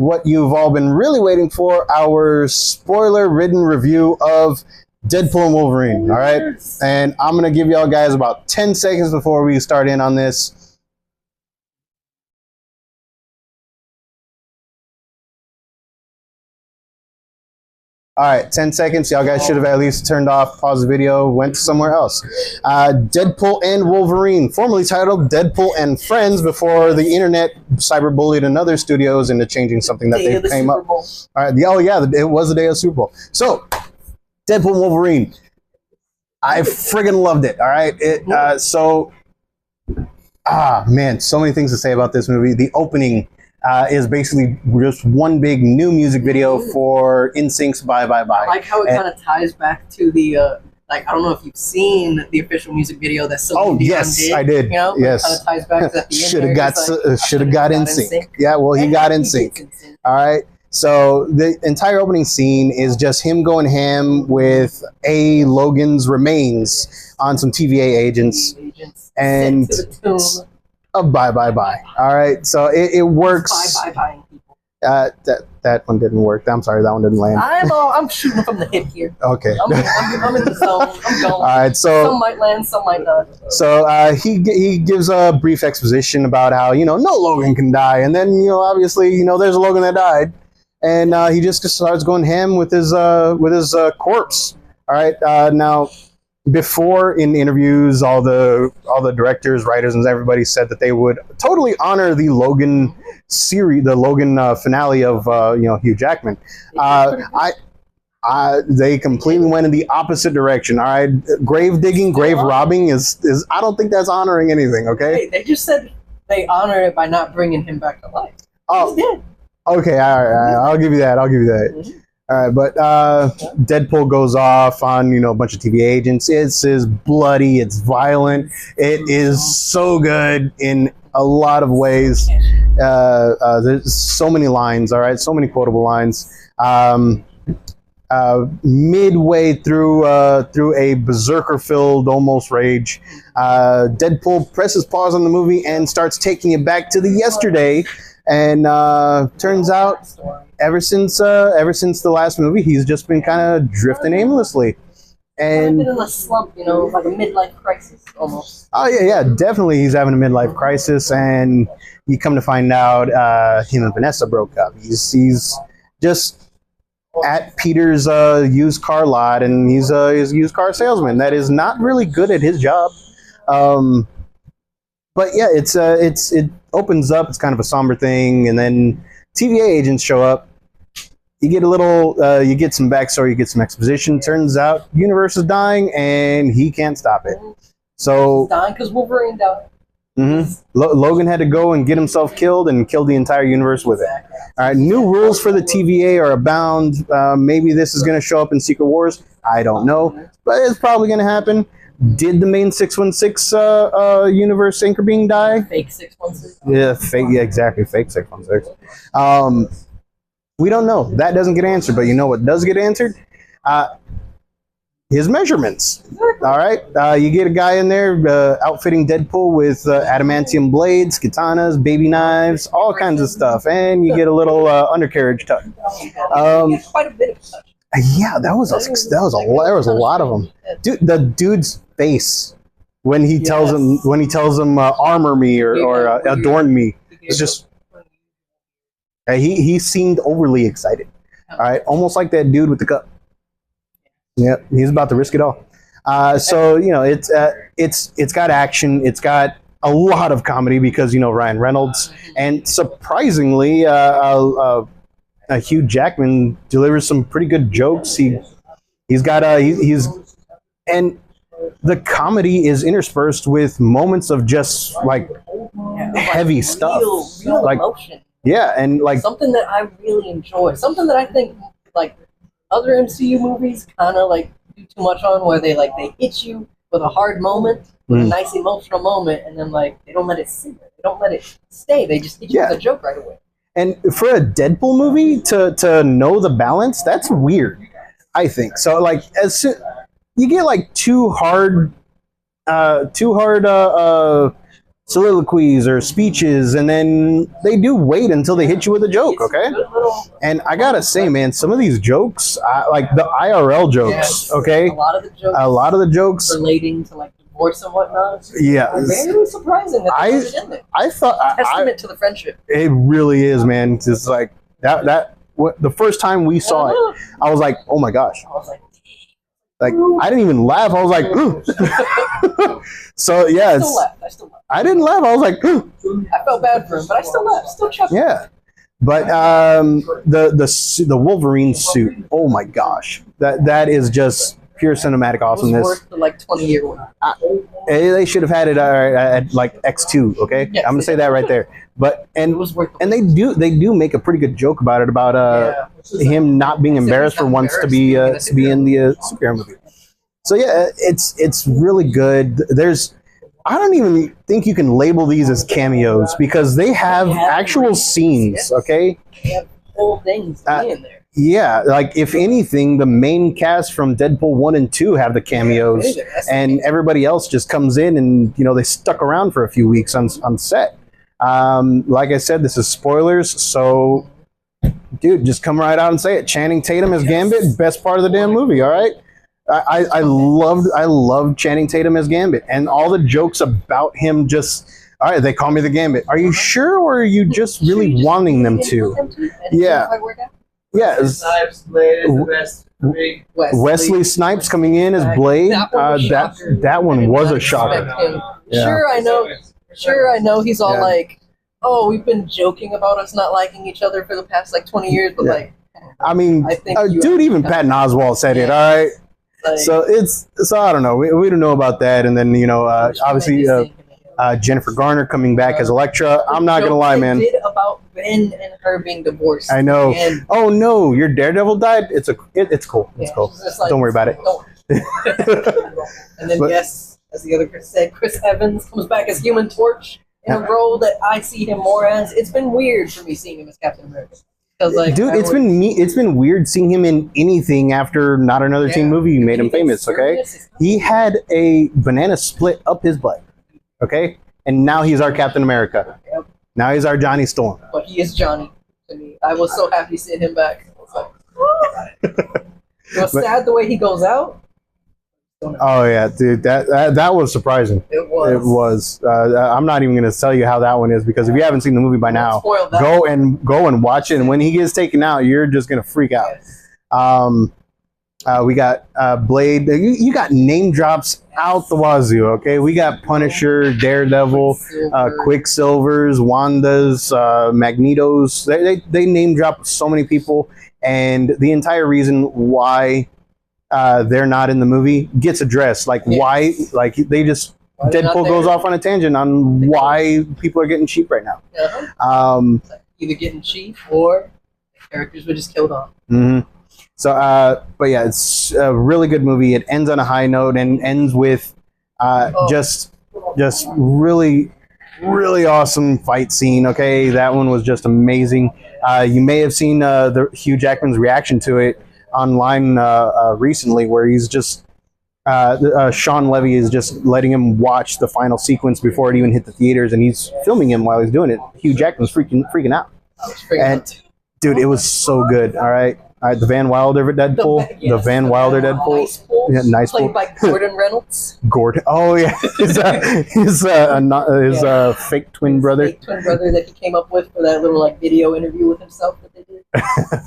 what you've all been really waiting for, our spoiler-ridden review of Deadpool and Wolverine, all right? And I'm going to give y'all guys about 10 seconds before we start in on this. All right, 10 seconds. Y'all guys should have at least turned off, paused the video, went somewhere else. Deadpool and Wolverine, formerly titled Deadpool and Friends, before the internet cyberbullied another studios into changing something that they came up. All right, oh yeah, it was the day of the Super Bowl. So, Deadpool and Wolverine, I friggin' loved it. All right, man, so many things to say about this movie. The opening is basically just one big new music video for NSYNC's Bye Bye Bye. I like how it kind of ties back to the, like, I don't know if you've seen the official music video that Celine Dion yes, did. I did. You know, yes. Kind of ties back to that. Should have got NSYNC. Yeah, well, he got NSYNC. All right. So the entire opening scene is just him going ham with A. Logan's remains on some TVA agents and Bye Bye Bye. All right, so it works. Bye Bye people. That one didn't work. I'm sorry, that one didn't land. I'm shooting from the hip here. Okay. I'm in the zone. I'm going. All right, so some might land, some might not. So he gives a brief exposition about how no Logan can die, and then obviously there's a Logan that died. And he just starts going ham with his corpse. All right. Now, before in interviews, all the directors, writers, and everybody said that they would totally honor the Logan series, the Logan finale of Hugh Jackman. They completely went in the opposite direction. All right. Grave digging, grave robbing is I don't think that's honoring anything. Okay. Hey, they just said they honor it by not bringing him back to life. Oh. He's dead. Okay, all right, I'll give you that. All right, but Deadpool goes off on a bunch of TV agents. It's bloody, it's violent, it is so good in a lot of ways. There's so many lines. All right, so many quotable lines. Midway through a berserker-filled almost rage, Deadpool presses pause on the movie and starts taking it back to the yesterday. And turns out, ever since the last movie, he's just been kind of drifting aimlessly. And been in a slump, like a midlife crisis almost. Oh yeah, definitely, he's having a midlife crisis. And you come to find out, him and Vanessa broke up. He's just at Peter's used car lot, and he's a used car salesman that is not really good at his job. But yeah, it opens up. It's kind of a somber thing, and then TVA agents show up. You get you get some backstory, you get some exposition. Turns out, universe is dying, and he can't stop it. So he's dying because Wolverine died. Logan had to go and get himself killed and kill the entire universe with it. All right, new rules for the TVA are abound. Maybe this is going to show up in Secret Wars. I don't know, but it's probably going to happen. Did the main 616 universe anchor being die? Fake 616. Yeah, fake. Yeah, exactly. Fake 616. We don't know. That doesn't get answered. But you know what does get answered? His measurements. All right. You get a guy in there outfitting Deadpool with adamantium blades, katanas, baby knives, all kinds of stuff, and you get a little undercarriage tuck. Quite a bit of touch. Yeah, there was a lot of them. Dude, the dude's face when he tells him armor me or adorn me, it's just he seemed overly excited. All right, almost like that dude with the cup. Yep, he's about to risk it all. So it's got action, it's got a lot of comedy because Ryan Reynolds, and surprisingly Hugh Jackman delivers some pretty good jokes. He's and the comedy is interspersed with moments of just like heavy stuff, real like emotion. Yeah, and like something that I really enjoy, something that I think like other MCU movies kind of like do too much on, where they hit you with a hard moment, with a nice emotional moment, and then they don't let it simmer, they don't let it stay, they just hit you with a joke right away. And for a Deadpool movie to know the balance, that's weird, I think. So you get two hard soliloquies or speeches, and then they do wait until they hit you with a joke, okay? And I gotta say, man, some of these jokes, like the IRL jokes, okay? A lot of the jokes relating to like divorce and whatnot. Yeah, very surprising that they put it in there. I thought testament to the friendship. It really is, man. It's like that. The first time we saw it, I was like, oh my gosh. I was like I didn't even laugh. I was like, ooh. So yeah, I still laughed. I didn't laugh. I was like, ooh. I felt bad for him, but I still laughed. Still chuckled. Yeah, but the Wolverine suit. Oh my gosh, that is just pure cinematic awesomeness. It was worth the like 20-year one. They should have had it at like X2. Okay, yes, I'm gonna say that right there. But it was worth and they do make a pretty good joke about it, about him not being embarrassed for once to be in the superhero movie. So yeah, it's really good. I don't even think you can label these as cameos because they have actual scenes. Okay, they have whole things in there. Yeah, like if anything, the main cast from Deadpool 1 and 2 have the cameos, and everybody else just comes in and they stuck around for a few weeks on set. Like I said, this is spoilers, so dude, just come right out and say it. Channing Tatum as Gambit, best part of the damn movie. All right, I loved Channing Tatum as Gambit, and all the jokes about him. Just all right, they call me the Gambit. Are you sure, or are you just really wanting them to? Yeah. Yes. Wesley Snipes coming in as Blade. That one was a shocker. Yeah. Sure, I know. He's all like, "Oh, we've been joking about us not liking each other for the past like 20 years," but like, I mean, dude, even Patton Oswalt said it. All right. Like, so I don't know. We don't know about that, and then obviously. Jennifer Garner coming back as Elektra. I'm not gonna lie, man. Did about Ben and her being divorced. I know. Oh no, your Daredevil died. It's cool. It's cool. Like, don't worry about it. And then yes, as the other Chris said, Chris Evans comes back as Human Torch in a role that I see him more as. It's been weird for me seeing him as Captain America. Like, dude, it's been weird seeing him in anything after Not Another Teen Movie made him famous. Okay, he had a banana split up his butt. Okay, and now he's our Captain America. Yep. Now he's our Johnny Storm. But he is Johnny to me. I was so happy seeing him back. It was sad the way he goes out. Oh yeah, dude, that was surprising. It was. It was. I'm not even going to tell you how that one is because if you haven't seen the movie by now, go and watch it. And when he gets taken out, you're just going to freak out. Yes. We got Blade. You got name drops out the wazoo, okay? We got Punisher, Daredevil, Quicksilvers, Wandas, Magnetos. They name drop so many people, and the entire reason why they're not in the movie gets addressed. Like why? Like they just Deadpool goes off on a tangent on why people are getting cheap right now. Either getting cheap or characters were just killed off. Mm-hmm. So, but yeah, it's a really good movie. It ends on a high note and ends with just really, really awesome fight scene. Okay, that one was just amazing. You may have seen the Hugh Jackman's reaction to it online recently, where he's just Sean Levy is just letting him watch the final sequence before it even hit the theaters, and he's filming him while he's doing it. Hugh Jackman's freaking out. I was freaking out too. Dude, it was so good. All right, the Van Wilder Deadpool, the Van Wilder Deadpool, nice played by Gordon Reynolds. Gordon, oh yeah, his fake twin brother. Fake twin brother that he came up with for that little like video interview with himself that they did.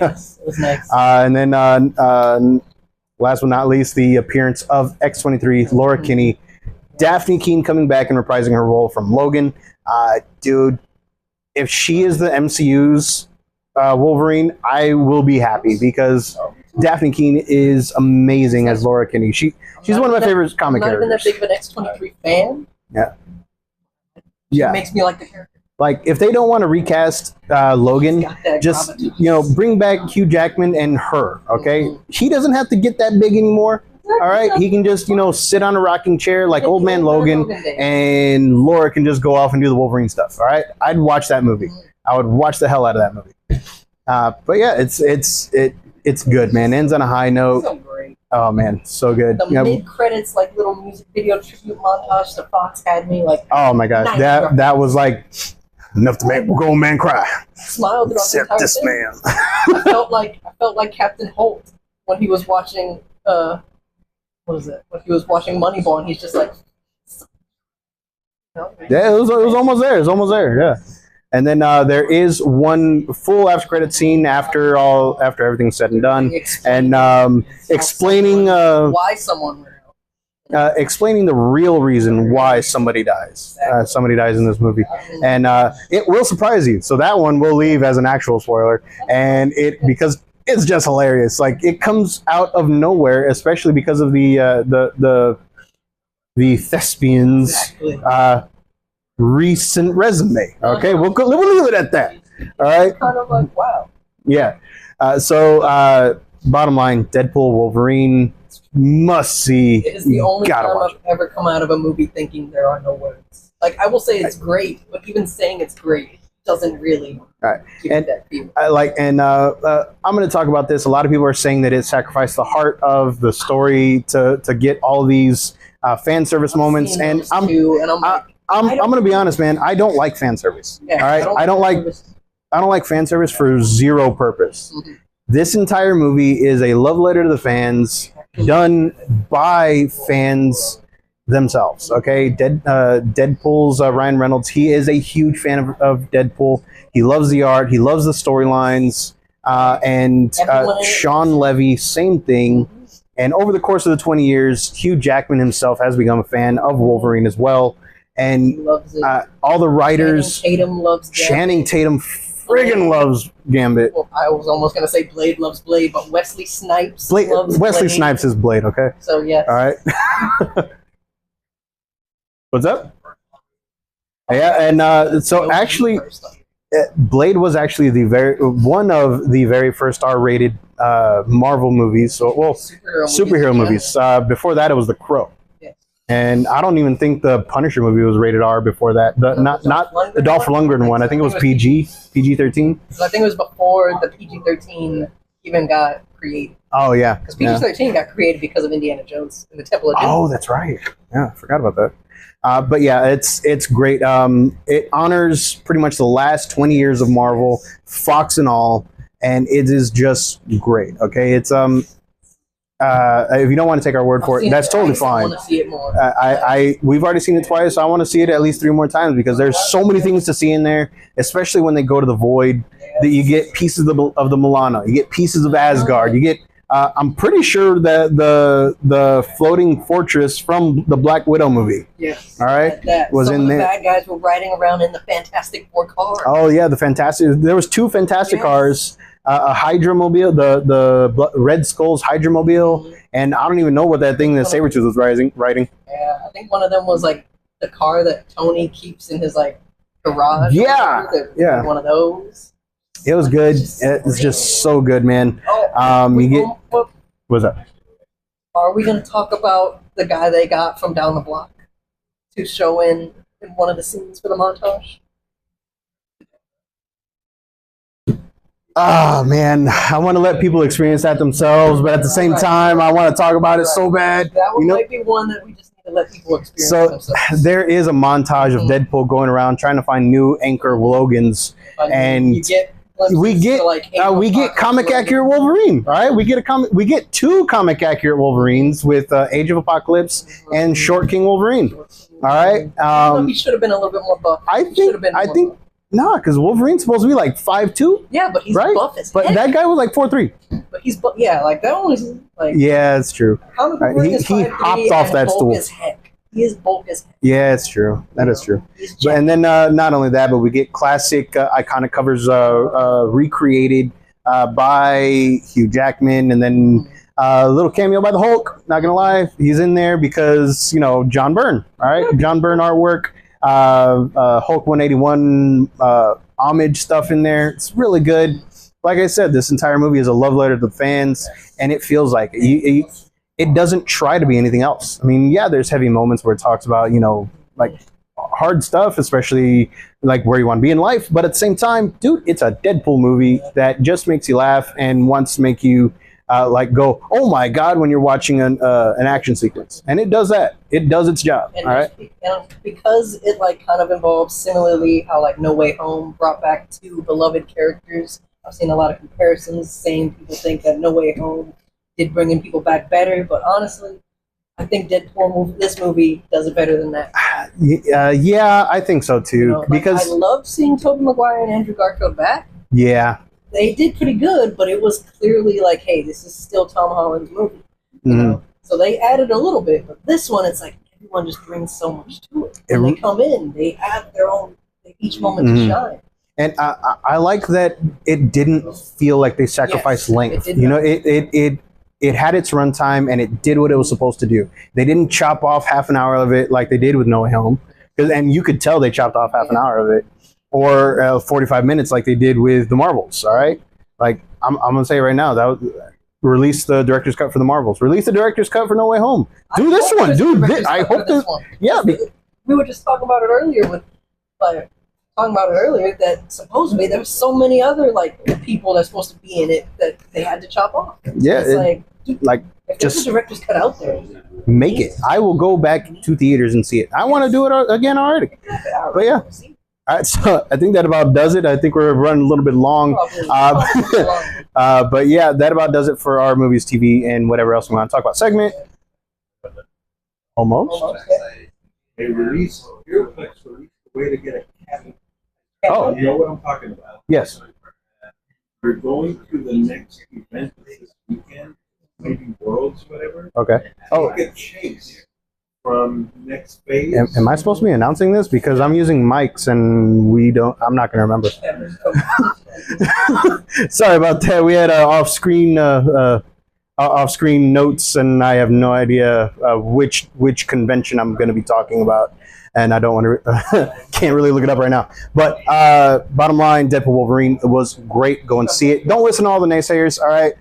Yes, it was nice. And then last but not least, the appearance of X-23, Laura Kinney, Daphne Keane coming back and reprising her role from Logan. Dude, if she is the MCU's Wolverine, I will be happy because Daphne Keane is amazing as Laura Kinney. She's one of my favorite comic characters. I'm not even that big of an X-23 fan. Yeah. She makes me like the character. Like, if they don't want to recast Logan, just, bring back Hugh Jackman and her, okay? Mm-hmm. He doesn't have to get that big anymore, all right? He can just, sit on a rocking chair like Old Man Logan, and Laura can just go off and do the Wolverine stuff, all right? I'd watch that movie. Mm-hmm. I would watch the hell out of that movie. But yeah, it's good, man. Ends on a high note. Oh man, so good. The mid credits like little music video tribute montage to Fox had me like. Oh my god, that was like enough to make a grown man cry. Smiled throughout the entire this thing. man. I felt like Captain Holt when he was watching what is it? When he was watching Moneyball, and he's just like. Yeah, it was almost there. It was almost there. Yeah. And then there is one full after credit scene after everything's said and done, and explaining why someone explaining the real reason why somebody dies. Somebody dies in this movie, and it will surprise you. So that one we'll leave as an actual spoiler, and because it's just hilarious. Like it comes out of nowhere, especially because of the thespians. exactly. Recent resume. Okay, we'll leave it at that. All right. Kind of like wow. Yeah. So bottom line, Deadpool Wolverine must see. It is the only time I've ever come out of a movie thinking there are no words. Like I will say it's great, but even saying it's great doesn't really. All right. Give and that feeling. I'm going to talk about this. A lot of people are saying that it sacrificed the heart of the story to get all these fan service moments, and I'm going to be honest, man. I don't like fan service. Yeah, all right, I don't like fan service for zero purpose. Mm-hmm. This entire movie is a love letter to the fans, done by fans themselves. Okay, Deadpool's Ryan Reynolds. He is a huge fan of Deadpool. He loves the art. He loves the storylines. And Sean Levy, same thing. And over the course of the 20 years, Hugh Jackman himself has become a fan of Wolverine as well. And all the writers, Channing Tatum friggin' loves Gambit. Well, I was almost gonna say Blade loves Blade, but Wesley Snipes loves Wesley Blade. Snipes is Blade, okay? So yes. All right. What's up? Yeah, and so actually, Blade was actually one of the very first R-rated Marvel movies. So, well, superhero movies. Before that, it was The Crow. And I don't even think the Punisher movie was rated R before that. Not the Dolph Lundgren one. I think it was PG-13. I think it was before the PG-13 even got created. Oh yeah, because PG-13 got created because of Indiana Jones and the Temple of Doom. Oh, that's right. Yeah, I forgot about that. But yeah, it's great. It honors pretty much the last 20 years of Marvel, Fox and all, and it is just great. Okay, it's if you don't want to take our word for it, that's totally fine. I want to see it more. We've already seen it twice. So I want to see it at least 3 more times because there's so many things to see in there, especially when they go to the Void. That you get pieces of the Milano, you get pieces of Asgard, you get. I'm pretty sure that the floating fortress from the Black Widow movie. Yes. All right. Was in there. The bad guys were riding around in the Fantastic Four car. Oh yeah, the Fantastic. There was 2 Fantastic cars. A Hydromobile, the Red Skull's Hydromobile, and I don't even know what that thing that Sabretooth was riding. Yeah, I think one of them was like the car that Tony keeps in his like garage. Yeah, yeah. One of those. It was good. It's just so good, man. What's up? Are we going to talk about the guy they got from down the block to show in one of the scenes for the montage? Oh man, I want to let people experience that themselves, but at the same time, I want to talk about it so bad. That one might be one that we just need to let people experience themselves. There is a montage of Deadpool going around trying to find new Anchor Logans, and we get comic accurate Wolverine. All right, we get 2 comic accurate Wolverines with Age of Apocalypse and Short King Wolverine. All right, he should have been a little bit more buff. I think. Nah, because Wolverine's supposed to be like 5'2". Yeah, but he's buff as heck. But that guy was like 4'3". But he's like that one is like. Yeah, it's true. He hopped off that stool. He is bulk as heck. Yeah, it's true. That is true. And then not only that, but we get classic iconic covers recreated by Hugh Jackman, and then a little cameo by the Hulk. Not gonna lie, he's in there because John Byrne. All right, John Byrne artwork. Hulk 181 homage stuff in there. It's really good. Like I said, this entire movie is a love letter to the fans, and it feels like it doesn't try to be anything else. I mean, yeah, there's heavy moments where it talks about like hard stuff, especially like where you want to be in life, but at the same time, dude, it's a Deadpool movie that just makes you laugh and wants to make you like go, oh my god, when you're watching an action sequence, and it does that. It does its job. And all right. And because it like kind of involves similarly how like No Way Home brought back two beloved characters. I've seen a lot of comparisons saying people think that No Way Home did bringing people back better, but honestly, I think this movie does it better than that. Yeah, I think so too. You know, like, because I love seeing Tobey Maguire and Andrew Garfield back. yeah, they did pretty good, but it was clearly like, hey, this is still Tom Holland's movie. You know? So they added a little bit, but this one, it's like everyone just brings so much to it. When they come in, they have their own each moment to shine. And I like that it didn't feel like they sacrificed length. It you know, it had its runtime and it did what it was supposed to do. They didn't chop off half an hour of it like they did with No Way Home, and you could tell they chopped off half an hour of it, or 45 minutes like they did with the Marvels. All right, like I'm gonna say right now that release the director's cut for the Marvels. Release the director's cut for No Way Home. Do this one. Do this. I hope this. Yeah, we were just talking about it earlier that supposedly there were so many other like people that's supposed to be in it that they had to chop off. Yeah, it's like if just a director's cut out there, make it. I will go back to theaters and see it. I want to do it again already. But yeah. All right, so I think that about does it. I think we're running a little bit long. But yeah, that about does it for our movies, TV, and whatever else we want to talk about. Segment. Almost. They release Earplex released a way to get a cabin. Oh, you know what I'm talking about? Yes. We're going to the next event this weekend, maybe Worlds, whatever. Okay. Oh, take a chase from next phase. Am I supposed to be announcing this because I'm using mics and we don't? I'm not going to remember. Sorry about that. We had off-screen notes, and I have no idea which convention I'm going to be talking about, and I don't want to. Can't really look it up right now. But bottom line, Deadpool Wolverine, it was great. Go and see it. Don't listen to all the naysayers. All right.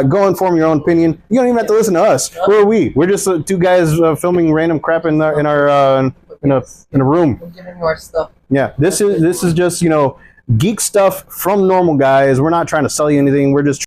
Go and form your own opinion. You don't even have to listen to us. Who are we? We're just two guys filming random crap in a room. We're giving you our stuff. Yeah, this is just geek stuff from normal guys. We're not trying to sell you anything. We're just